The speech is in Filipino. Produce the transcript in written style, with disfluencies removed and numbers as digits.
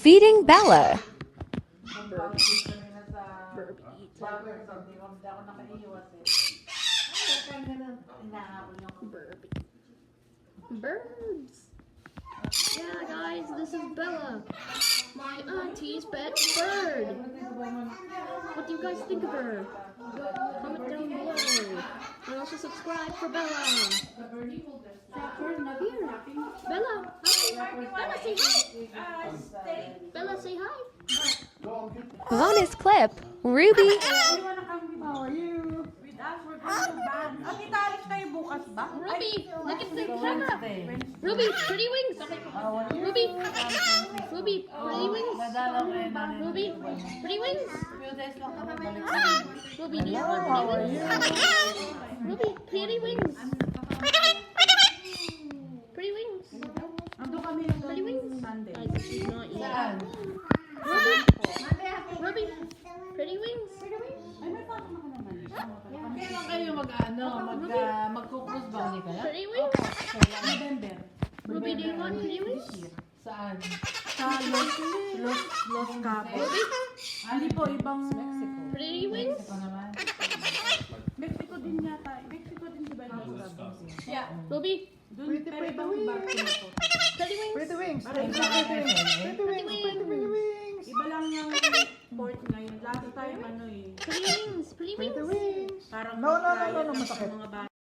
feeding Bella. Birds. Yeah, guys, this is Bella, my auntie's pet bird. What do you guys think of her? Comment down below. And also subscribe for Bella. Here. Bella. Hi. Bella, say hi. Bella, say hi. Bonus clip, Ruby. How are you? With us, we're going to ban. Ang italis kayo bukas ba? Ruby, look at the camera. Ruby, pretty wings. Ruby. Ruby, pretty wings. Ruby, pretty wings. Ruby, do you want pretty wings? Ruby, pretty wings. Pretty wings. Ando kami Pretty wings. Sunday. Guys, she's not yet. Saan? Ruby, pretty wings. Ay, may pasok na ka naman. Kailan kayo mag-focus ba ulit kaya? Pretty wings. November. Ruby, do you want pretty wings? Saan? Sa Los Cabos. Ruby, Hindi po, ibang pretty wings. Mexico naman. Mexico din yata. Mexico din di ba yung Los Cabos? Yeah. Ruby, Doon, pero ibang barko na po. pretty wings. Pretty wings. Parang Pretty ibang wings. vessel, eh. Pretty wings. Pretty wings. Iba lang yung port ngayon. Last time, Pretty wings. Pretty Pretty wings. wings. parang No, trial no, lang sa masakit. mga bata.